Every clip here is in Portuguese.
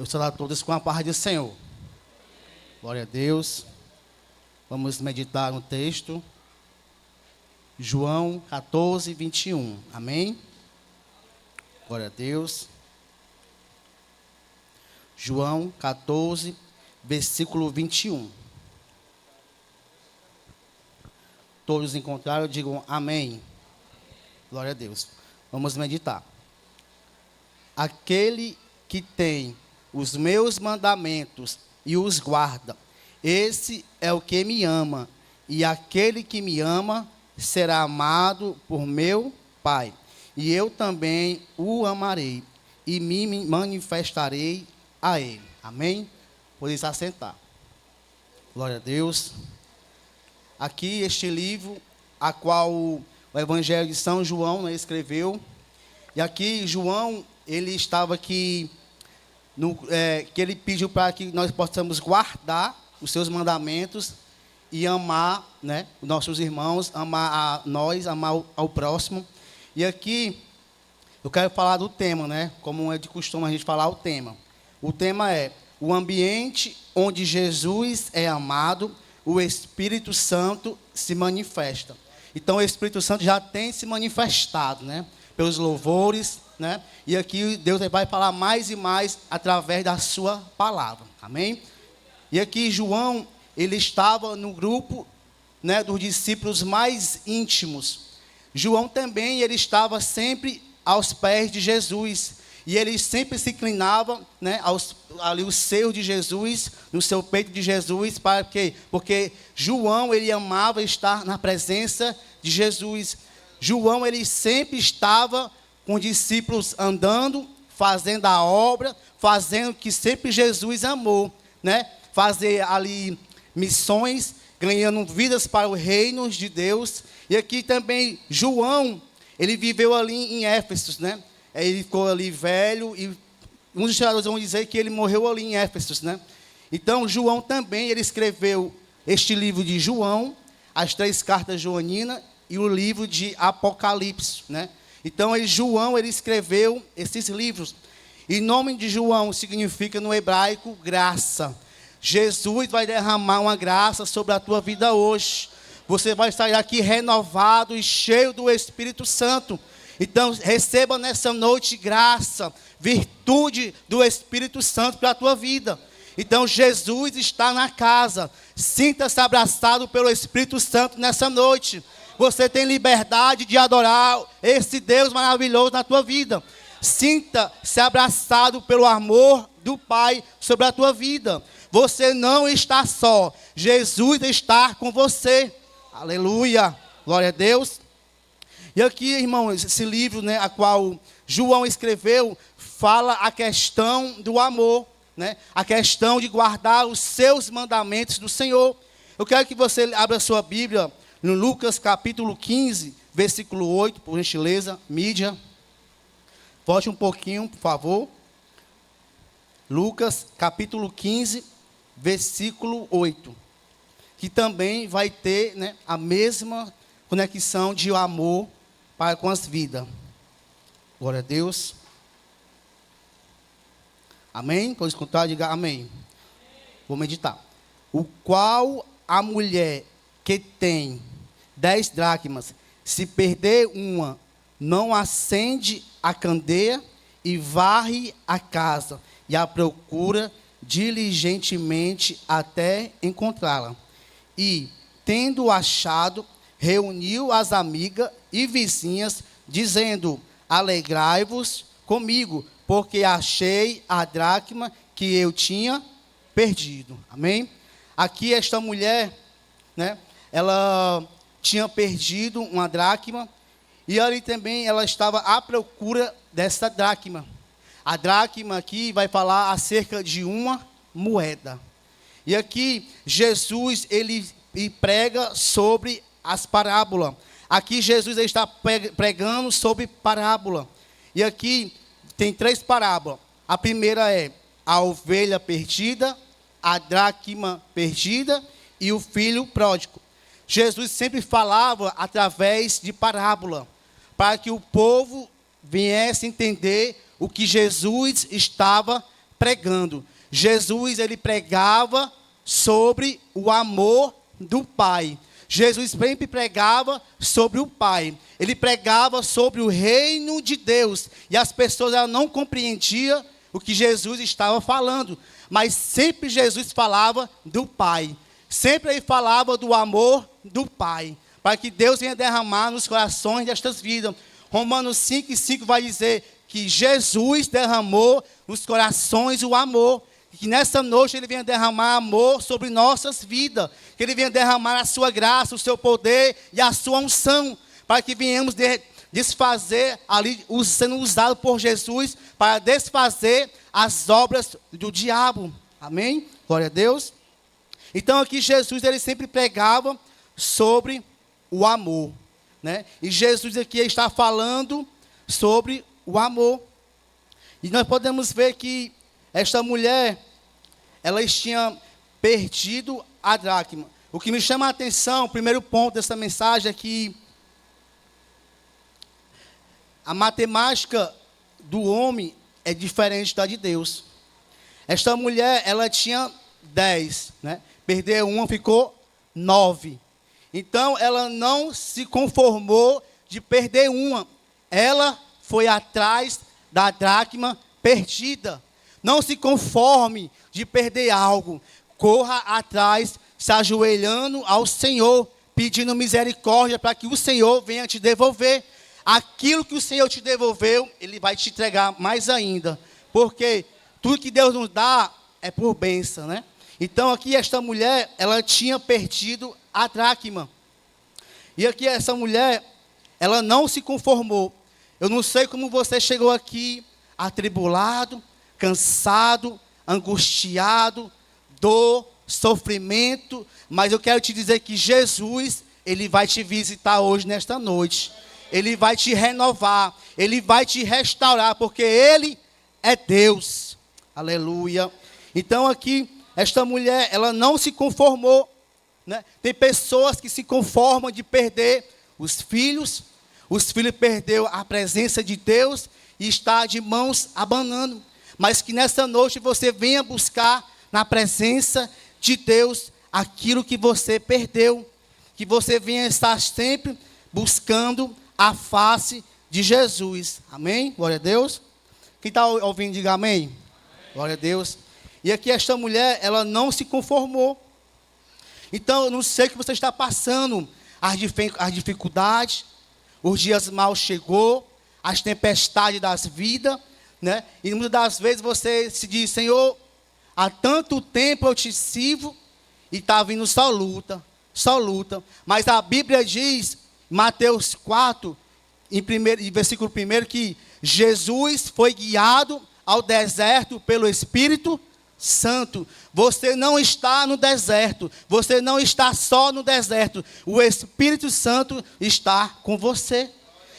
Eu saúdo a todos com a paz do Senhor. Glória a Deus. Vamos meditar no texto. João 14, 21. Amém? Glória a Deus. João 14, versículo 21. Todos encontraram, digam amém. Glória a Deus. Vamos meditar. Aquele que tem os meus mandamentos e os guarda, esse é o que me ama, e aquele que me ama será amado por meu Pai, e eu também o amarei, e me manifestarei a ele. Amém? Pode se assentar. Glória a Deus. Aqui este livro, a qual o Evangelho de São João, né, escreveu, e aqui João, ele estava aqui, que ele pediu para que nós possamos guardar os seus mandamentos e amar, né, os nossos irmãos, amar a nós, amar ao próximo. E aqui eu quero falar do tema, né, como é de costume a gente falar o tema. O tema é o ambiente onde Jesus é amado, o Espírito Santo se manifesta. Então o Espírito Santo já tem se manifestado, né, pelos louvores, né? E aqui Deus vai falar mais e mais através da sua palavra. Amém? E aqui João, ele estava no grupo, né, dos discípulos mais íntimos. João também, ele estava sempre aos pés de Jesus. E ele sempre se inclinava, né, ali o seio de Jesus, no seu peito de Jesus. Para quê? Porque João, ele amava estar na presença de Jesus. João, ele sempre estava com os discípulos andando, fazendo a obra, fazendo o que sempre Jesus amou, né? Fazer ali missões, ganhando vidas para o reino de Deus. E aqui também João, ele viveu ali em Éfeso, né? Ele ficou ali velho e uns historiadores vão dizer que ele morreu ali em Éfeso, né? Então João também, ele escreveu este livro de João, as 3 cartas joaninas e o livro de Apocalipse, né? Então, João, ele escreveu esses livros. E o nome de João significa, no hebraico, graça. Jesus vai derramar uma graça sobre a tua vida hoje. Você vai sair aqui renovado e cheio do Espírito Santo. Então, receba nessa noite graça, virtude do Espírito Santo para a tua vida. Então, Jesus está na casa. Sinta-se abraçado pelo Espírito Santo nessa noite. Você tem liberdade de adorar esse Deus maravilhoso na tua vida. Sinta-se abraçado pelo amor do Pai sobre a tua vida. Você não está só. Jesus está com você. Aleluia. Glória a Deus. E aqui, irmãos, esse livro, né, a qual João escreveu, fala a questão do amor, né? A questão de guardar os seus mandamentos do Senhor. Eu quero que você abra a sua Bíblia no Lucas capítulo 15, versículo 8, por gentileza, mídia. Volte um pouquinho, por favor. Lucas capítulo 15, versículo 8. Que também vai ter, né, a mesma conexão de amor para com as vidas. Glória a Deus. Amém? Quando escutar, diga amém. Vou meditar. O qual a mulher que tem 10 dracmas, se perder uma, não acende a candeia e varre a casa, e a procura diligentemente até encontrá-la. E, tendo achado, reuniu as amigas e vizinhas, dizendo: alegrai-vos comigo, porque achei a dracma que eu tinha perdido. Amém? Aqui esta mulher, né, ela tinha perdido uma dracma, e ali também ela estava à procura dessa dracma. A dracma aqui vai falar acerca de uma moeda. E aqui Jesus, ele prega sobre as parábolas. Aqui Jesus está pregando sobre parábola. E aqui tem 3 parábolas. A primeira é a ovelha perdida, a dracma perdida e o filho pródigo. Jesus sempre falava através de parábola, para que o povo viesse entender o que Jesus estava pregando. Jesus, ele pregava sobre o amor do Pai. Jesus sempre pregava sobre o Pai. Ele pregava sobre o reino de Deus. E as pessoas elas não compreendiam o que Jesus estava falando. Mas sempre Jesus falava do Pai. Sempre ele falava do amor do Pai. Para que Deus venha derramar nos corações destas vidas. Romanos 5:5 vai dizer que Jesus derramou nos corações o amor. Que nessa noite ele venha derramar amor sobre nossas vidas. Que ele venha derramar a sua graça, o seu poder e a sua unção. Para que venhamos desfazer, ali sendo usado por Jesus, para desfazer as obras do diabo. Amém? Glória a Deus. Então aqui Jesus, ele sempre pregava sobre o amor. Né? E Jesus aqui está falando sobre o amor. E nós podemos ver que esta mulher, ela tinha perdido a dracma. O que me chama a atenção, o primeiro ponto dessa mensagem é que a matemática do homem é diferente da de Deus. Esta mulher, ela tinha 10, né? Perdeu uma, ficou 9. Então, ela não se conformou de perder uma. Ela foi atrás da dracma perdida. Não se conforme de perder algo. Corra atrás, se ajoelhando ao Senhor, pedindo misericórdia para que o Senhor venha te devolver. Aquilo que o Senhor te devolveu, Ele vai te entregar mais ainda. Porque tudo que Deus nos dá é por bênção, né? Então aqui esta mulher, ela tinha perdido a dracma. E aqui essa mulher, ela não se conformou. Eu não sei como você chegou aqui atribulado, cansado, angustiado, dor, sofrimento, mas eu quero te dizer que Jesus, Ele vai te visitar hoje nesta noite. Ele vai te renovar, Ele vai te restaurar, porque Ele é Deus. Aleluia. Então aqui, esta mulher, ela não se conformou. Né? Tem pessoas que se conformam de perder os filhos perdeu a presença de Deus e está de mãos abanando. Mas que nessa noite você venha buscar na presença de Deus aquilo que você perdeu. Que você venha estar sempre buscando a face de Jesus. Amém? Glória a Deus. Quem está ouvindo, diga amém. Amém. Glória a Deus. E aqui esta mulher, ela não se conformou. Então, eu não sei o que você está passando. As dificuldades, os dias maus chegou, as tempestades das vidas, né? E muitas das vezes você se diz, Senhor, há tanto tempo eu te sirvo e está vindo só luta. Mas a Bíblia diz, Mateus 4, em versículo 1, que Jesus foi guiado ao deserto pelo Espírito Santo. Você não está no deserto. Você não está só no deserto. O Espírito Santo está com você.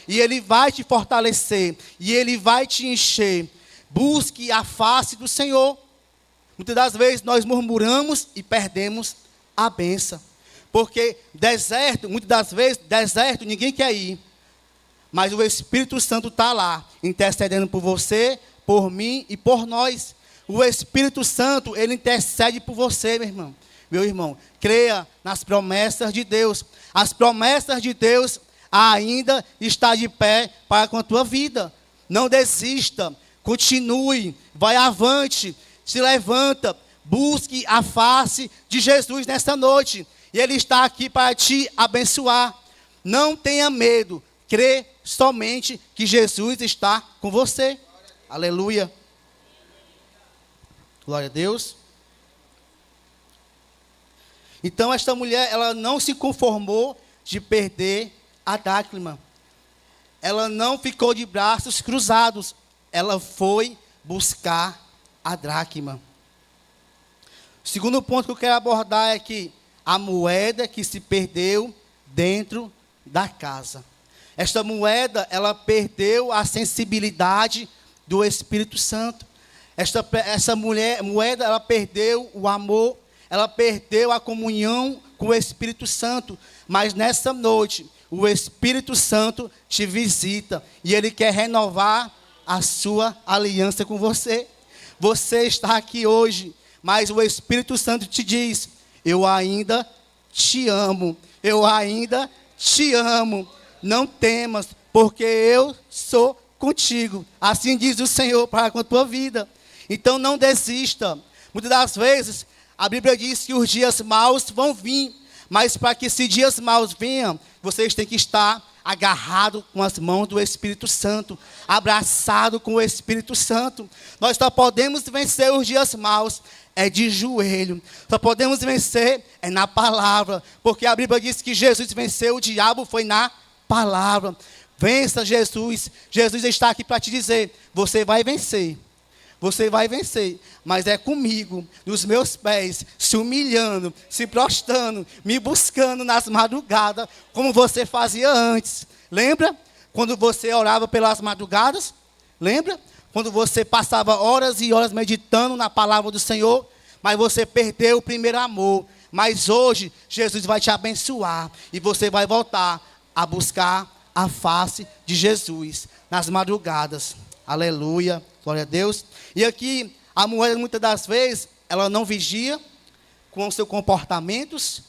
E Ele vai te fortalecer. E Ele vai te encher. Busque a face do Senhor. Muitas das vezes nós murmuramos e perdemos a bênção. Porque deserto, muitas das vezes, deserto ninguém quer ir. Mas o Espírito Santo está lá, intercedendo por você, por mim e por nós. O Espírito Santo, ele intercede por você, meu irmão. Creia nas promessas de Deus. As promessas de Deus ainda estão de pé para com a tua vida. Não desista, continue, vai avante, se levanta, busque a face de Jesus nesta noite. E Ele está aqui para te abençoar. Não tenha medo, crê somente que Jesus está com você. Aleluia. Glória a Deus. Então esta mulher, ela não se conformou de perder a dracma. Ela não ficou de braços cruzados. Ela foi buscar a dracma. O segundo ponto que eu quero abordar é que a moeda que se perdeu dentro da casa. Esta moeda, ela perdeu a sensibilidade do Espírito Santo. Essa moeda, ela perdeu o amor, ela perdeu a comunhão com o Espírito Santo. Mas nessa noite, o Espírito Santo te visita e Ele quer renovar a sua aliança com você. Você está aqui hoje, mas o Espírito Santo te diz: eu ainda te amo, eu ainda te amo. Não temas, porque eu sou contigo. Assim diz o Senhor para com a tua vida. Então não desista. Muitas das vezes, a Bíblia diz que os dias maus vão vir, mas para que esses dias maus venham, vocês têm que estar agarrado com as mãos do Espírito Santo, abraçado com o Espírito Santo. Nós só podemos vencer os dias maus de joelho. Só podemos vencer na palavra, porque a Bíblia diz que Jesus venceu o diabo foi na palavra. Vença Jesus. Jesus está aqui para te dizer: você vai vencer. Você vai vencer, mas é comigo, nos meus pés, se humilhando, se prostrando, me buscando nas madrugadas, como você fazia antes. Lembra? Quando você orava pelas madrugadas? Lembra? Quando você passava horas e horas meditando na palavra do Senhor, mas você perdeu o primeiro amor. Mas hoje, Jesus vai te abençoar e você vai voltar a buscar a face de Jesus nas madrugadas. Aleluia, glória a Deus. E aqui, a mulher, muitas das vezes, ela não vigia com os seus comportamentos,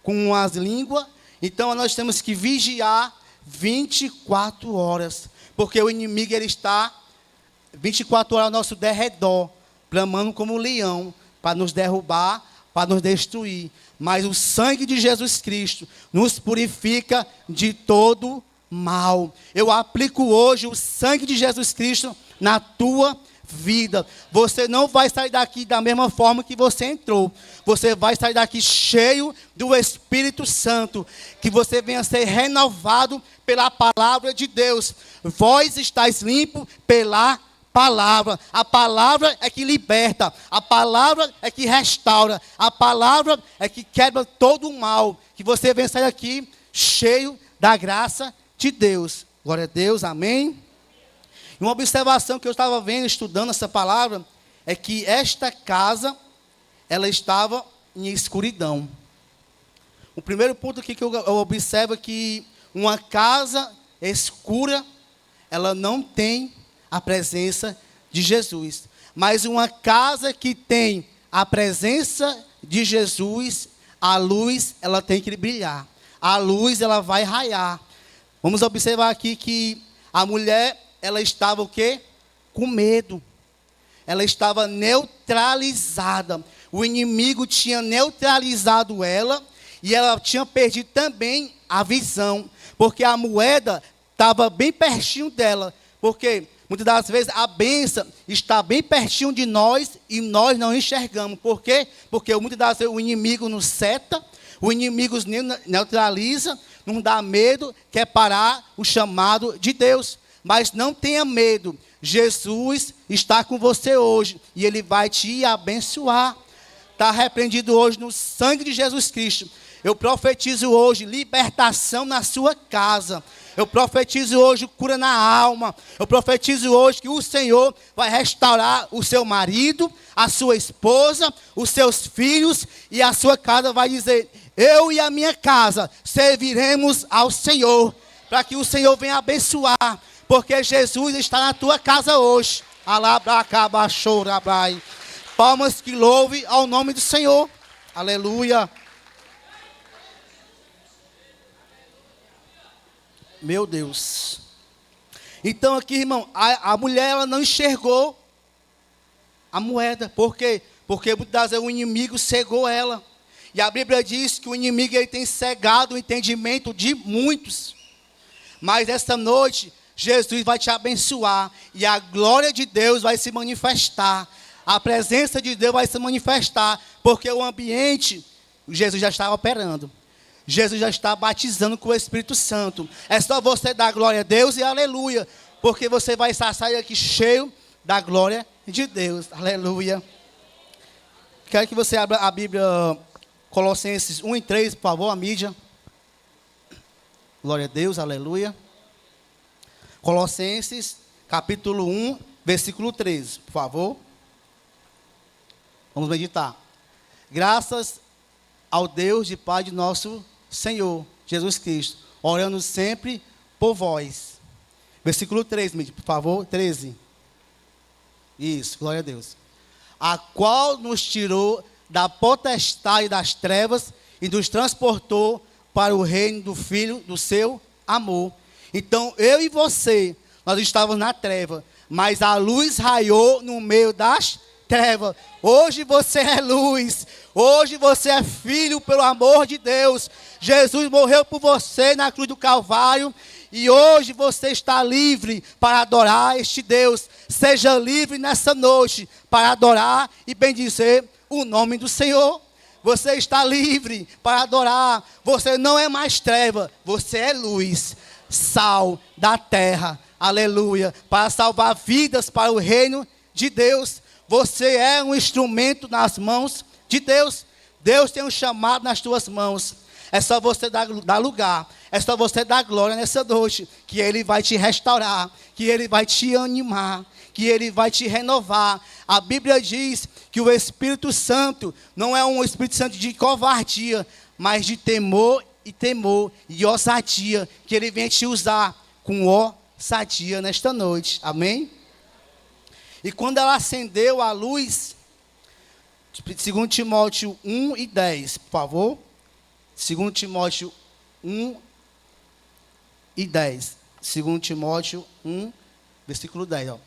com as línguas. Então, nós temos que vigiar 24 horas. Porque o inimigo, ele está 24 horas ao nosso derredor, bramando como um leão, para nos derrubar, para nos destruir. Mas o sangue de Jesus Cristo nos purifica de todo mal. Eu aplico hoje o sangue de Jesus Cristo na tua vida. Você não vai sair daqui da mesma forma que você entrou. Você vai sair daqui cheio do Espírito Santo. Que você venha ser renovado pela palavra de Deus. Vós estáis limpo pela palavra. A palavra é que liberta. A palavra é que restaura. A palavra é que quebra todo o mal. Que você venha sair daqui cheio da graça de Deus. Glória a Deus, amém. E uma observação que eu estava vendo, estudando essa palavra, é que esta casa, ela estava em escuridão. O primeiro ponto aqui que eu observo é que uma casa escura, ela não tem a presença de Jesus. Mas uma casa que tem a presença de Jesus, a luz, ela tem que brilhar. A luz, ela vai raiar. Vamos observar aqui que a mulher, ela estava o quê? Com medo. Ela estava neutralizada. O inimigo tinha neutralizado ela e ela tinha perdido também a visão. Porque a moeda estava bem pertinho dela. Porque muitas das vezes a bênção está bem pertinho de nós e nós não enxergamos. Por quê? Porque muitas das vezes o inimigo nos seta, o inimigo nos neutraliza, não dá medo, quer parar o chamado de Deus. Mas não tenha medo, Jesus está com você hoje e Ele vai te abençoar. Está repreendido hoje no sangue de Jesus Cristo. Eu profetizo hoje libertação na sua casa. Eu profetizo hoje cura na alma. Eu profetizo hoje que o Senhor vai restaurar o seu marido, a sua esposa, os seus filhos e a sua casa vai dizer: eu e a minha casa serviremos ao Senhor, para que o Senhor venha abençoar, porque Jesus está na tua casa hoje. Alabracabachorabrai. Palmas que louve ao nome do Senhor. Aleluia. Meu Deus. Então aqui, irmão, a mulher, ela não enxergou a moeda. Por quê? Porque muitas vezes o inimigo cegou ela. E a Bíblia diz que o inimigo, ele tem cegado o entendimento de muitos. Mas esta noite, Jesus vai te abençoar. E a glória de Deus vai se manifestar. A presença de Deus vai se manifestar. Porque o ambiente, Jesus já está operando. Jesus já está batizando com o Espírito Santo. É só você dar glória a Deus e aleluia. Porque você vai sair aqui cheio da glória de Deus. Aleluia. Quero que você abra a Bíblia, Colossenses 1 e 3, por favor, a mídia. Glória a Deus, aleluia. Colossenses, capítulo 1, versículo 13, por favor. Vamos meditar. Graças ao Deus e Pai de nosso Senhor Jesus Cristo, orando sempre por vós. Versículo 3, por favor, 13. Isso, glória a Deus. a qual nos tirou da potestade das trevas e nos transportou para o reino do Filho do seu amor. Então, eu e você, nós estávamos na treva, mas a luz raiou no meio das trevas. Hoje você é luz, hoje você é filho pelo amor de Deus. Jesus morreu por você na cruz do Calvário e hoje você está livre para adorar este Deus. Seja livre nessa noite para adorar e bendizer o nome do Senhor. Você está livre para adorar. Você não é mais treva, você é luz, sal da terra. Aleluia. Para salvar vidas para o reino de Deus. Você é um instrumento nas mãos de Deus. Deus tem um chamado nas tuas mãos. É só você dar lugar. É só você dar glória nessa noite. Que Ele vai te restaurar. Que Ele vai te animar. Que Ele vai te renovar. A Bíblia diz que o Espírito Santo não é um Espírito Santo de covardia, mas de temor e ousadia. Que Ele vem te usar com ousadia nesta noite. Amém? E quando ela acendeu a luz, 2 Timóteo 1 e 10, por favor. 2 Timóteo 1 e 10. 2 Timóteo 1, versículo 10. Ó.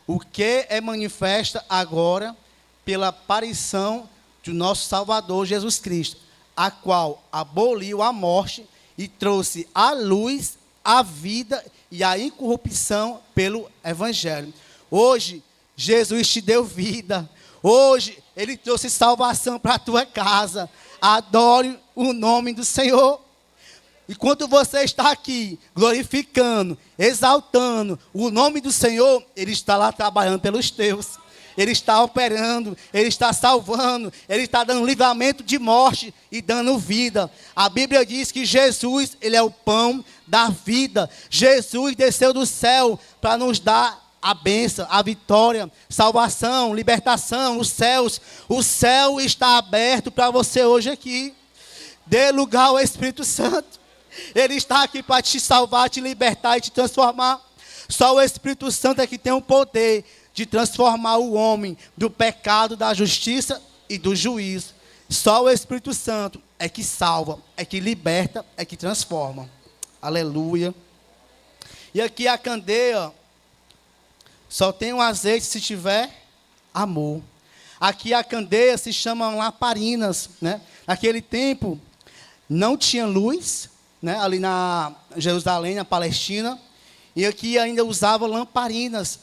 O que é manifesta agora pela aparição do nosso Salvador Jesus Cristo, a qual aboliu a morte e trouxe à luz a vida e a incorrupção pelo Evangelho. Hoje, Jesus te deu vida. Hoje, Ele trouxe salvação para a tua casa. Adore o nome do Senhor. Enquanto você está aqui, glorificando, exaltando o nome do Senhor, Ele está lá trabalhando pelos teus. Ele está operando, Ele está salvando, Ele está dando livramento de morte e dando vida. A Bíblia diz que Jesus, Ele é o pão da vida. Jesus desceu do céu para nos dar a bênção, a vitória, salvação, libertação, os céus. O céu está aberto para você hoje aqui. Dê lugar ao Espírito Santo. Ele está aqui para te salvar, te libertar e te transformar. Só o Espírito Santo é que tem o poder de transformar o homem do pecado, da justiça e do juízo. Só o Espírito Santo é que salva, é que liberta, é que transforma. Aleluia. E aqui a candeia só tem um azeite se tiver amor. Aqui a candeia se chama lamparinas, né? Naquele tempo não tinha luz, né? Ali na Jerusalém, na Palestina, e aqui ainda usava lamparinas.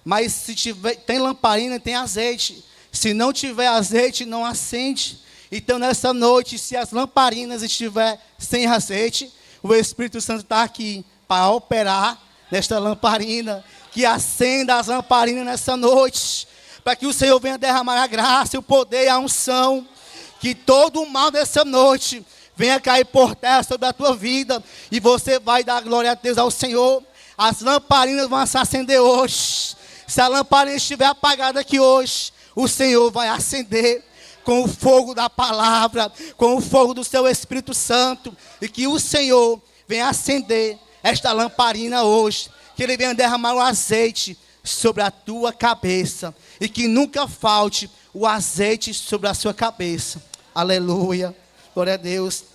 Mas se tiver, tem lamparina, tem azeite. Se não tiver azeite, não acende. Então nessa noite, se as lamparinas estiver sem azeite, o Espírito Santo está aqui para operar nesta lamparina. Que acenda as lamparinas nessa noite, para que o Senhor venha derramar a graça, o poder e a unção, que todo o mal dessa noite venha cair por terra sobre a tua vida, e você vai dar glória a Deus ao Senhor. As lamparinas vão se acender hoje. Se a lamparina estiver apagada aqui hoje, o Senhor vai acender com o fogo da palavra, com o fogo do seu Espírito Santo, e que o Senhor venha acender esta lamparina hoje, que Ele venha derramar o azeite sobre a tua cabeça. E que nunca falte o azeite sobre a sua cabeça. Aleluia. Glória a Deus.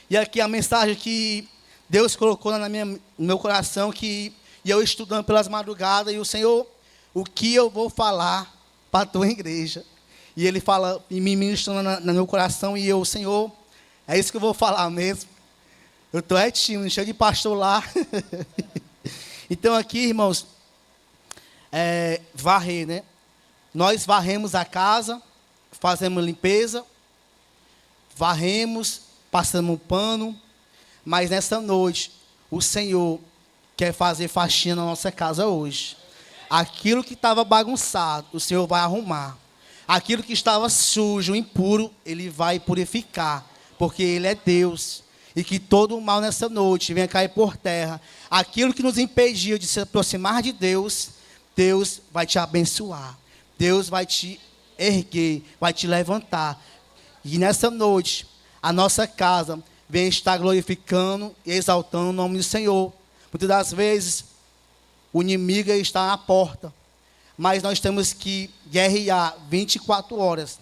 E aqui a mensagem que Deus colocou no meu coração, e eu estudando pelas madrugadas, e o Senhor, o que eu vou falar para a tua igreja? E Ele fala, e me ministrando no meu coração, e eu, Senhor, é isso que eu vou falar mesmo. Eu estou tímido, cheio de pastor lá. Então aqui, irmãos, varrer, né? Nós varremos a casa, fazemos limpeza, varremos, passamos um pano, mas nessa noite, o Senhor quer fazer faxina na nossa casa hoje. Aquilo que estava bagunçado, o Senhor vai arrumar. Aquilo que estava sujo, impuro, Ele vai purificar, porque Ele é Deus. E que todo o mal nessa noite venha cair por terra. Aquilo que nos impedia de se aproximar de Deus, Deus vai te abençoar. Deus vai te erguer, vai te levantar. E nessa noite, a nossa casa vem estar glorificando e exaltando o nome do Senhor. Muitas das vezes, o inimigo está na porta. mas nós temos que guerrear 24 horas.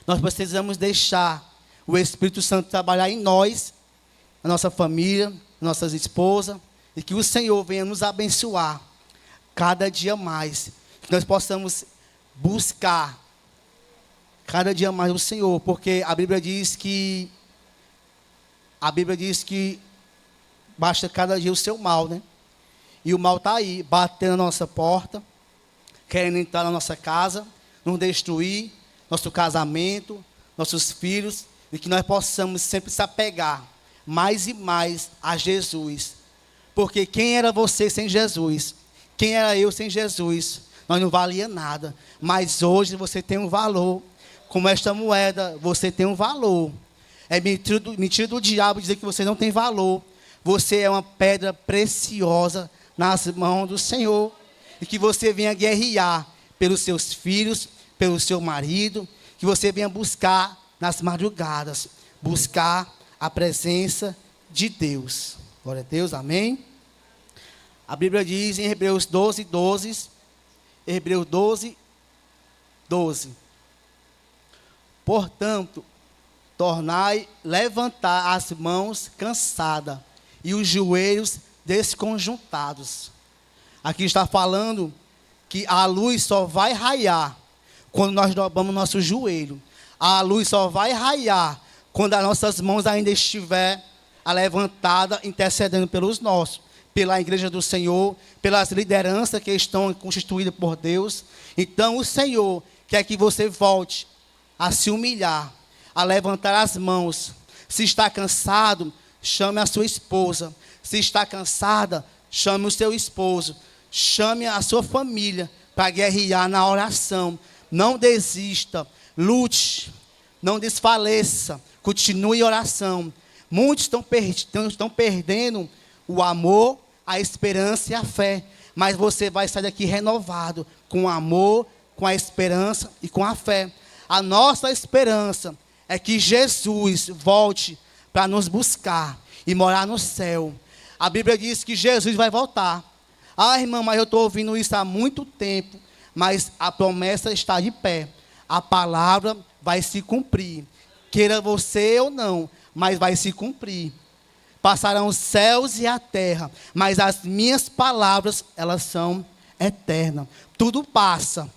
Nós precisamos deixar o Espírito Santo trabalhar em nós, na nossa família, nossas esposas, e que o Senhor venha nos abençoar cada dia mais. Que nós possamos buscar cada dia mais o Senhor, porque a Bíblia diz que basta cada dia o seu mal, né? E o mal está aí, batendo na nossa porta, querendo entrar na nossa casa, nos destruir, nosso casamento, nossos filhos, e que nós possamos sempre se apegar mais e mais a Jesus. Porque quem era você sem Jesus? Quem era eu sem Jesus? Nós não valia nada. Mas hoje você tem um valor. Como esta moeda, você tem um valor. É mentira do diabo dizer que você não tem valor. Você é uma pedra preciosa nas mãos do Senhor. E que você venha guerrear pelos seus filhos, pelo seu marido. Que você venha buscar nas madrugadas, buscar a presença de Deus. Glória a Deus, amém? A Bíblia diz em Hebreus 12, 12. Hebreus 12, 12. Portanto, tornai levantar as mãos cansadas e os joelhos desconjuntados. Aqui está falando que a luz só vai raiar quando nós dobramos nosso joelho. A luz só vai raiar quando as nossas mãos ainda estiver levantada, intercedendo pelos nossos, pela igreja do Senhor, pelas lideranças que estão constituídas por Deus. Então o Senhor quer que você volte a se humilhar, a levantar as mãos. Se está cansado, chame a sua esposa. Se está cansada, chame o seu esposo. Chame a sua família para guerrear na oração. Não desista, lute, não desfaleça, continue em oração. Muitos estão perdendo o amor, a esperança e a fé. Mas você vai sair daqui renovado, com o amor, com a esperança e com a fé. A nossa esperança é que Jesus volte para nos buscar e morar no céu. A Bíblia diz que Jesus vai voltar. Ah, irmã, mas eu estou ouvindo isso há muito tempo. Mas a promessa está de pé. A palavra vai se cumprir. Queira você ou não, mas vai se cumprir. Passarão os céus e a terra, mas as minhas palavras, elas são eternas. Tudo passa,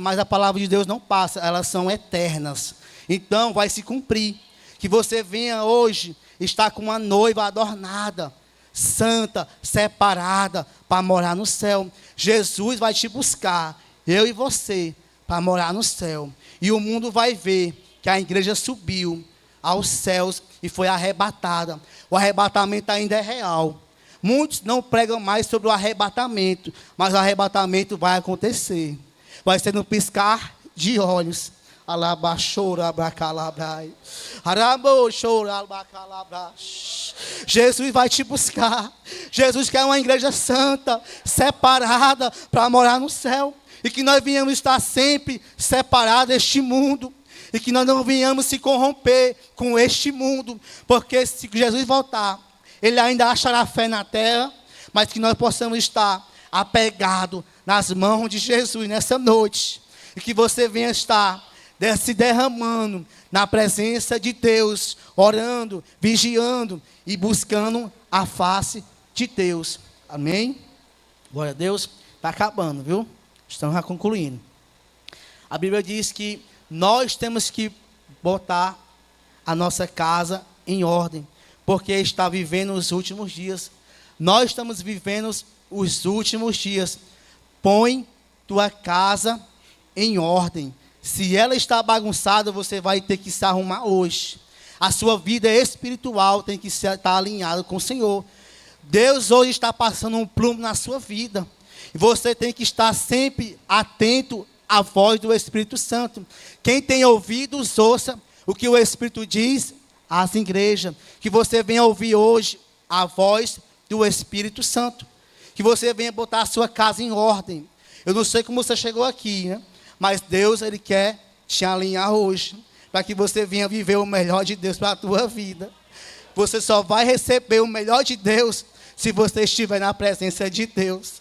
mas a palavra de Deus não passa, elas são eternas. Então vai se cumprir. Que você venha hoje estar com uma noiva adornada, santa, separada, para morar no céu. Jesus vai te buscar, eu e você, para morar no céu. E o mundo vai ver que a igreja subiu aos céus e foi arrebatada. O arrebatamento ainda é real. Muitos não pregam mais sobre o arrebatamento, mas o arrebatamento vai acontecer. Vai ser no piscar de olhos. Jesus vai te buscar. Jesus quer uma igreja santa, separada, para morar no céu. E que nós venhamos estar sempre separados deste mundo. E que nós não venhamos se corromper com este mundo. Porque se Jesus voltar, Ele ainda achará fé na terra. Mas que nós possamos estar apegados nas mãos de Jesus nessa noite. E que você venha estar se derramando na presença de Deus, orando, vigiando e buscando a face de Deus. Amém? Glória a Deus. Está acabando, viu? Estamos já concluindo. A Bíblia diz que nós temos que botar a nossa casa em ordem, porque está vivendo os últimos dias. Nós estamos vivendo os últimos dias. Põe tua casa em ordem. Se ela está bagunçada, você vai ter que se arrumar hoje. A sua vida espiritual tem que estar alinhada com o Senhor. Deus hoje está passando um plumo na sua vida. E você tem que estar sempre atento à voz do Espírito Santo. Quem tem ouvidos, ouça o que o Espírito diz às igrejas. Que você venha ouvir hoje a voz do Espírito Santo. Que você venha botar a sua casa em ordem. Eu não sei como você chegou aqui, né? Mas Deus, Ele quer te alinhar hoje, para que você venha viver o melhor de Deus para a tua vida. Você só vai receber o melhor de Deus se você estiver na presença de Deus.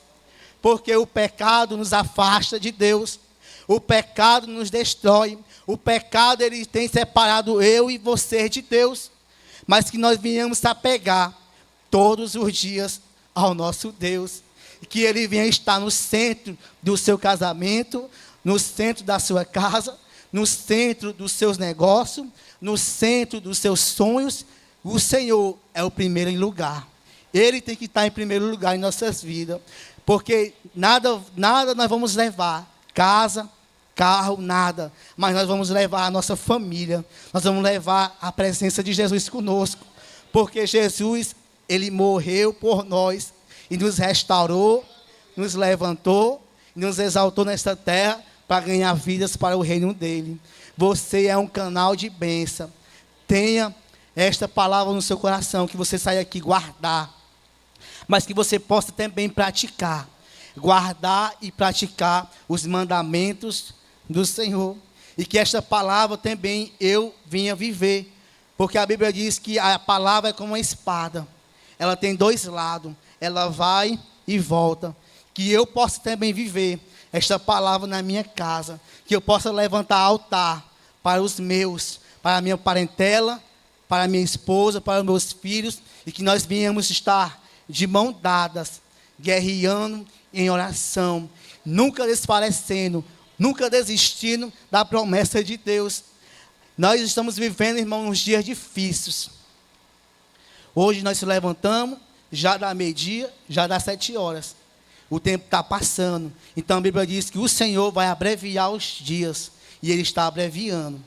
porque o pecado nos afasta de Deus. O pecado nos destrói. O pecado, ele tem separado eu e você de Deus. Mas que nós venhamos se apegar todos os dias ao nosso Deus. E que Ele venha estar no centro do seu casamento, no centro da sua casa, no centro dos seus negócios, no centro dos seus sonhos. O Senhor é o primeiro em lugar. Ele tem que estar em primeiro lugar em nossas vidas. Porque nada nós vamos levar. Casa, carro, nada. Mas nós vamos levar a nossa família. Nós vamos levar a presença de Jesus conosco. Porque Jesus, Ele morreu por nós. E nos restaurou, nos levantou, nos exaltou nesta terra para ganhar vidas para o reino dEle. Você é um canal de bênção. Tenha esta palavra no seu coração, que você saia aqui guardar, mas que você possa também praticar. Guardar e praticar os mandamentos do Senhor. E que esta palavra também eu vinha viver. Porque a Bíblia diz que a palavra é como uma espada. Ela tem dois lados. Ela vai e volta. Que eu possa também viver esta palavra na minha casa. Que eu possa levantar altar para os meus, para a minha parentela, para a minha esposa, para os meus filhos. E que nós venhamos estar de mão dadas, guerreando em oração. Nunca desfalecendo, nunca desistindo da promessa de Deus. Nós estamos vivendo, irmão, uns dias difíceis. Hoje nós se levantamos. Já dá meio-dia, já dá 7 horas. O tempo está passando. Então a Bíblia diz que o Senhor vai abreviar os dias. E Ele está abreviando.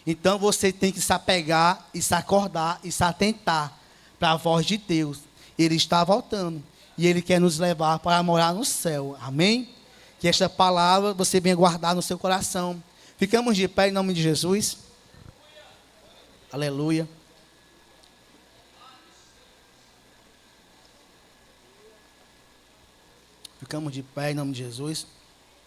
Então você tem que se apegar e se acordar e se atentar para a voz de Deus. Ele está voltando. E Ele quer nos levar para morar no céu. Amém? Que esta palavra você venha guardar no seu coração. Ficamos de pé em nome de Jesus. Aleluia. Ficamos de pé em nome de Jesus.